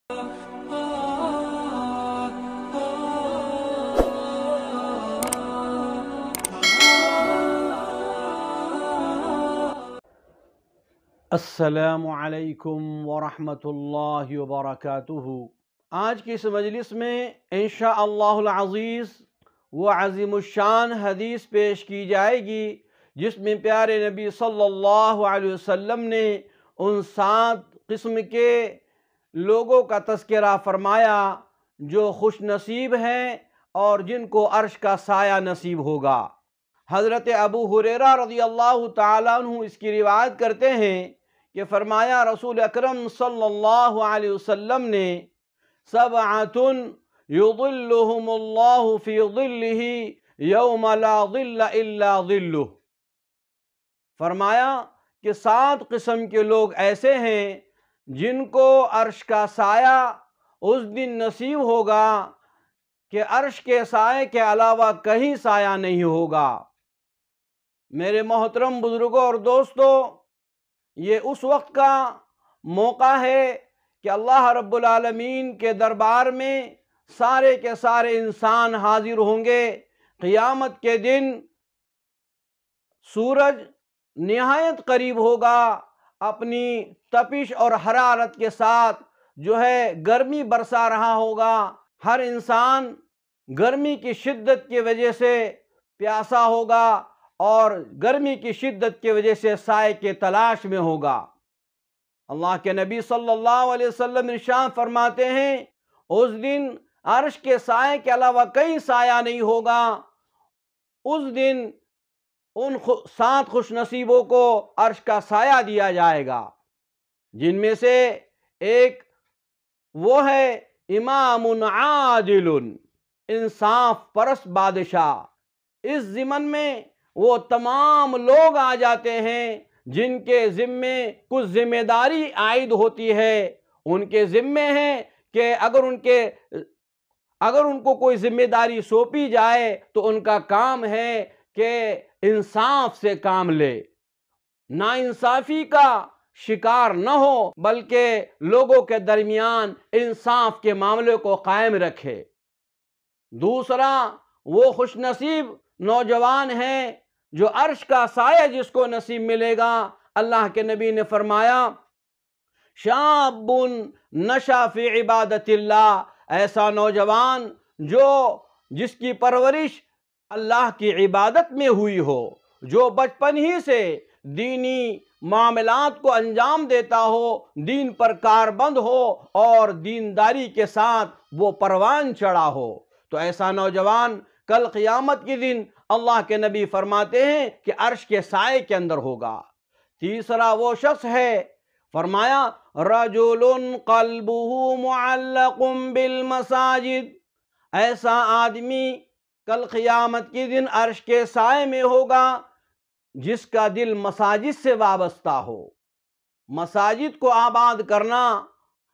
السلام علیکم ورحمۃ اللہ وبرکاتہ۔ آج کی اس مجلس میں انشاءاللہ العزیز وہ عظیم الشان حدیث پیش کی جائے گی جس میں پیارے نبی صلی اللہ علیہ وسلم نے ان 7 قسم کے لوگوں کا تذکرہ فرمایا جو خوش نصیب ہیں اور جن کو عرش کا سایہ نصیب ہوگا۔ حضرت ابو ہریرہ رضی اللہ تعالیٰ عنہ اس کی روایت کرتے ہیں کہ فرمایا رسول اکرم صلی اللہ علیہ وسلم نے 7 یظلہم اللہ فی ظلہ یوم لا ظل الا ظلہ، فرمایا کہ 7 قسم کے لوگ ایسے ہیں جن کو عرش کا سایہ اس دن نصیب ہوگا کہ عرش کے سائے کے علاوہ کہیں سایہ نہیں ہوگا۔ میرے محترم بزرگوں اور دوستوں، یہ اس وقت کا موقع ہے کہ اللہ رب العالمین کے دربار میں سارے کے سارے انسان حاضر ہوں گے۔ قیامت کے دن سورج نہایت قریب ہوگا، اپنی تپش اور حرارت کے ساتھ گرمی برسا رہا ہوگا۔ ہر انسان گرمی کی شدت کی وجہ سے پیاسا ہوگا اور گرمی کی شدت کی وجہ سے سائے کے تلاش میں ہوگا۔ اللہ کے نبی صلی اللہ علیہ وسلم ارشاد فرماتے ہیں اس دن عرش کے سائے کے علاوہ کہیں سایہ نہیں ہوگا۔ اس دن ان 7 خوش نصیبوں کو عرش کا سایہ دیا جائے گا، جن میں سے ایک وہ ہے امام عادل، انصاف پرست بادشاہ۔ اس ضمن میں وہ تمام لوگ آ جاتے ہیں جن کے ذمے کچھ ذمہ داری عائد ہوتی ہے۔ ان کے ذمے ہیں کہ اگر ان کو کوئی ذمہ داری سونپی جائے تو ان کا کام ہے کہ انصاف سے کام لے، ناانصافی کا شکار نہ ہو، بلکہ لوگوں کے درمیان انصاف کے معاملے کو قائم رکھے۔ دوسرا وہ خوش نصیب نوجوان ہیں جو عرش کا سایہ جس کو نصیب ملے گا۔ اللہ کے نبی نے فرمایا شاب نشا فی عبادت اللہ، ایسا نوجوان جس کی پرورش اللہ کی عبادت میں ہوئی ہو، جو بچپن ہی سے دینی معاملات کو انجام دیتا ہو، دین پر کاربند ہو اور دینداری کے ساتھ وہ پروان چڑھا ہو، تو ایسا نوجوان کل قیامت کے دن اللہ کے نبی فرماتے ہیں کہ عرش کے سائے کے اندر ہوگا۔ تیسرا وہ شخص ہے، فرمایا رجل قلبہ معلق بالمساجد، ایسا آدمی کل قیامت کے دن عرش کے سائے میں ہوگا جس کا دل مساجد سے وابستہ ہو۔ مساجد کو آباد کرنا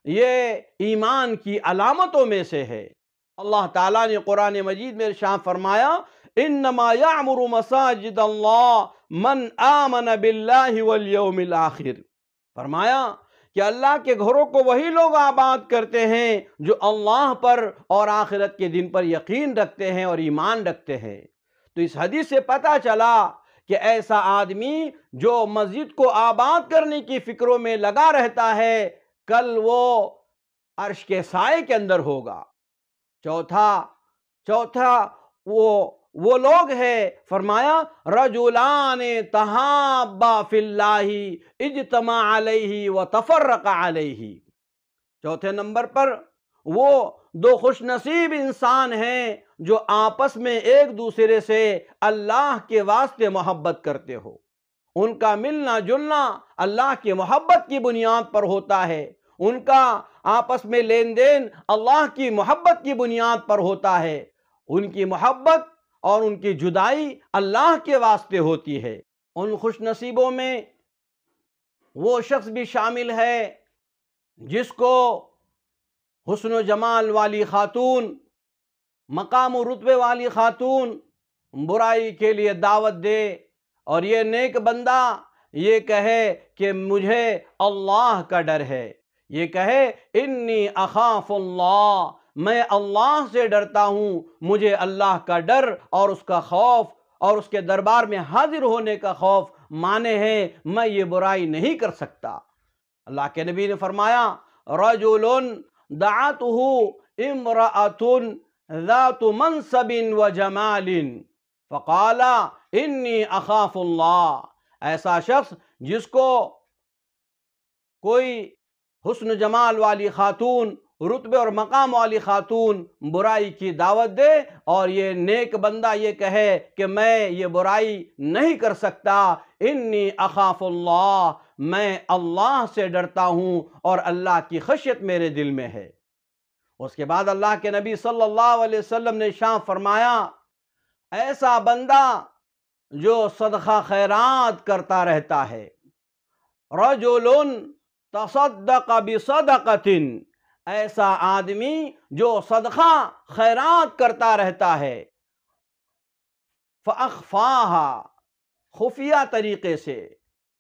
یہ ایمان کی علامتوں میں سے ہے۔ اللہ تعالیٰ نے قرآن مجید میں ارشاد فرمایا انما یعمر مساجد اللہ من آمن باللہ والیوم الآخر، فرمایا کہ اللہ کے گھروں کو وہی لوگ آباد کرتے ہیں جو اللہ پر اور آخرت کے دن پر یقین رکھتے ہیں اور ایمان رکھتے ہیں۔ تو اس حدیث سے پتہ چلا کہ ایسا آدمی جو مسجد کو آباد کرنے کی فکروں میں لگا رہتا ہے کل وہ عرش کے سائے کے اندر ہوگا۔ چوتھا وہ لوگ ہیں، فرمایا رجلان تحابا فی اللہ اجتمع علیہ وتفرق علیہ، چوتھے نمبر پر وہ 2 خوش نصیب انسان ہیں جو آپس میں ایک دوسرے سے اللہ کے واسطے محبت کرتے ہو، ان کا ملنا جلنا اللہ کی محبت کی بنیاد پر ہوتا ہے، ان کا آپس میں لین دین اللہ کی محبت کی بنیاد پر ہوتا ہے، ان کی محبت اور ان کی جدائی اللہ کے واسطے ہوتی ہے۔ ان خوش نصیبوں میں وہ شخص بھی شامل ہے جس کو حسن و جمال والی خاتون، مقام و رتبے والی خاتون برائی کے لیے دعوت دے اور یہ نیک بندہ یہ کہے کہ مجھے اللہ کا ڈر ہے، یہ کہے انی اخاف اللہ، میں اللہ سے ڈرتا ہوں، مجھے اللہ کا ڈر اور اس کا خوف اور اس کے دربار میں حاضر ہونے کا خوف مانے ہیں، میں یہ برائی نہیں کر سکتا۔ اللہ کے نبی نے فرمایا رجل دعته امرأة ذات منصب وجمال فقال انی اخاف اللہ، ایسا شخص جس کو کوئی حسن جمال والی خاتون، رتبے اور مقام والی خاتون برائی کی دعوت دے اور یہ نیک بندہ یہ کہے کہ میں یہ برائی نہیں کر سکتا، انی اخاف اللہ، میں اللہ سے ڈرتا ہوں اور اللہ کی خشیت میرے دل میں ہے۔ اس کے بعد اللہ کے نبی صلی اللہ علیہ وسلم نے ارشاد فرمایا ایسا بندہ جو صدقہ خیرات کرتا رہتا ہے، رجل تصدق بصدقۃ، ایسا آدمی جو صدقہ خیرات کرتا رہتا ہے، فأخفاها، خفیہ طریقے سے،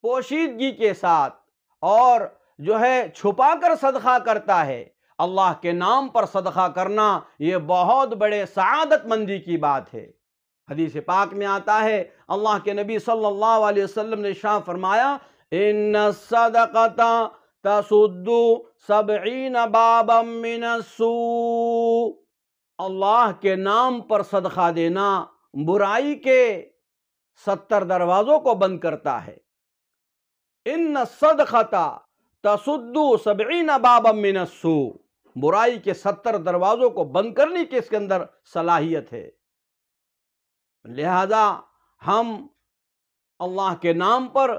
پوشیدگی کے ساتھ، اور جو ہے چھپا کر صدقہ کرتا ہے۔ اللہ کے نام پر صدقہ کرنا یہ بہت بڑے سعادت مندی کی بات ہے۔ حدیث پاک میں آتا ہے اللہ کے نبی صلی اللہ علیہ وسلم نے ارشاد فرمایا ان الصدقۃ تسد 70 بابا من السوء، اللہ کے نام پر صدقہ دینا برائی کے 70 دروازوں کو بند کرتا ہے۔ ان الصدقۃ تسد 70 بابا من السوء، برائی کے 70 دروازوں کو بند کرنے کی اس کے اندر صلاحیت ہے۔ لہذا ہم اللہ کے نام پر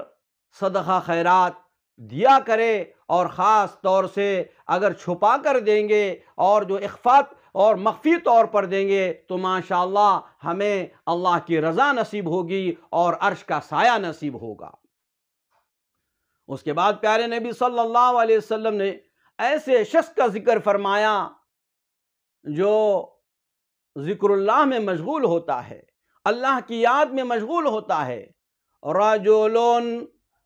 صدقہ خیرات دیا کرے، اور خاص طور سے اگر چھپا کر دیں گے اور جو اخفات اور مخفی طور پر دیں گے تو ماشاءاللہ ہمیں اللہ کی رضا نصیب ہوگی اور عرش کا سایہ نصیب ہوگا۔ اس کے بعد پیارے نبی صلی اللہ علیہ وسلم نے ایسے شخص کا ذکر فرمایا جو ذکر اللہ میں مشغول ہوتا ہے، اللہ کی یاد میں مشغول ہوتا ہے۔ رجل،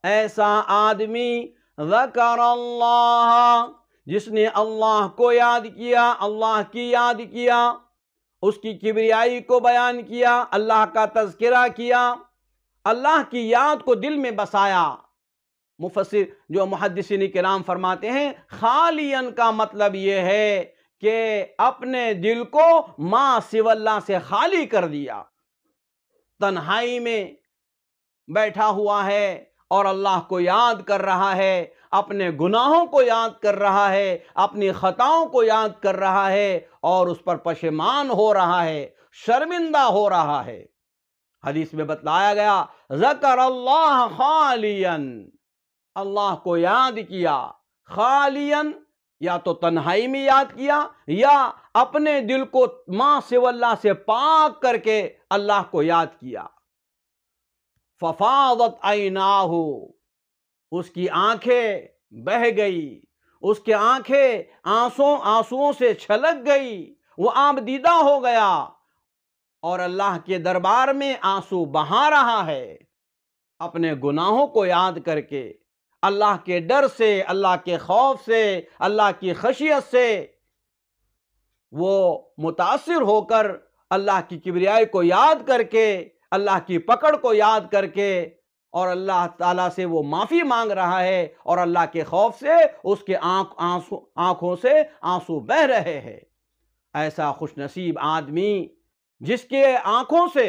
ایسا آدمی، ذکر اللہ، جس نے اللہ کو یاد کیا، اللہ کی یاد کیا، اس کی کبریائی کو بیان کیا، اللہ کا تذکرہ کیا، اللہ کی یاد کو دل میں بسایا۔ مفسر جو محدثین کرام فرماتے ہیں خالین کا مطلب یہ ہے کہ اپنے دل کو ما سوی اللہ سے خالی کر دیا، تنہائی میں بیٹھا ہوا ہے اور اللہ کو یاد کر رہا ہے، اپنے گناہوں کو یاد کر رہا ہے، اپنی خطاؤں کو یاد کر رہا ہے اور اس پر پشیمان ہو رہا ہے، شرمندہ ہو رہا ہے۔ حدیث میں بتلایا گیا ذکر اللہ خالین، اللہ کو یاد کیا خالین، یا تو تنہائی میں یاد کیا یا اپنے دل کو ما سوی اللہ سے پاک کر کے اللہ کو یاد کیا۔ ففاضت عیناہ، اس کی آنکھیں بہہ گئی، اس کی آنکھیں آنسوؤں سے چھلک گئی، وہ آبدیدہ ہو گیا اور اللہ کے دربار میں آنسو بہا رہا ہے، اپنے گناہوں کو یاد کر کے، اللہ کے ڈر سے، اللہ کے خوف سے، اللہ کی خشیت سے وہ متاثر ہو کر اللہ کی کبریائی کو یاد کر کے، اللہ کی پکڑ کو یاد کر کے، اور اللہ تعالیٰ سے وہ معافی مانگ رہا ہے، اور اللہ کے خوف سے اس کے آنکھوں سے آنسو بہہ رہے ہیں۔ ایسا خوش نصیب آدمی جس کے آنکھوں سے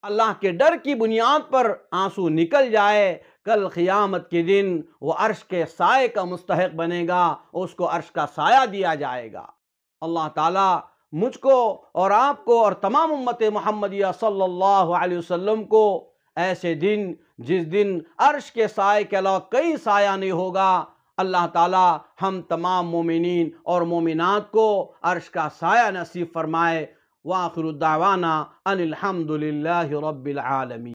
اللہ کے ڈر کی بنیاد پر آنسو نکل جائے، کل قیامت کے دن وہ عرش کے سائے کا مستحق بنے گا، اس کو عرش کا سایہ دیا جائے گا۔ اللہ تعالیٰ مجھ کو اور آپ کو اور تمام امت محمدیہ صلی اللہ علیہ وسلم کو ایسے دن جس دن عرش کے سائے کے علاوہ کئی سایہ نہیں ہوگا، اللہ تعالیٰ ہم تمام مومنین اور مومنات کو عرش کا سایہ نصیب فرمائے۔ وآخر الدعوانا ان الحمد للہ رب العالمین۔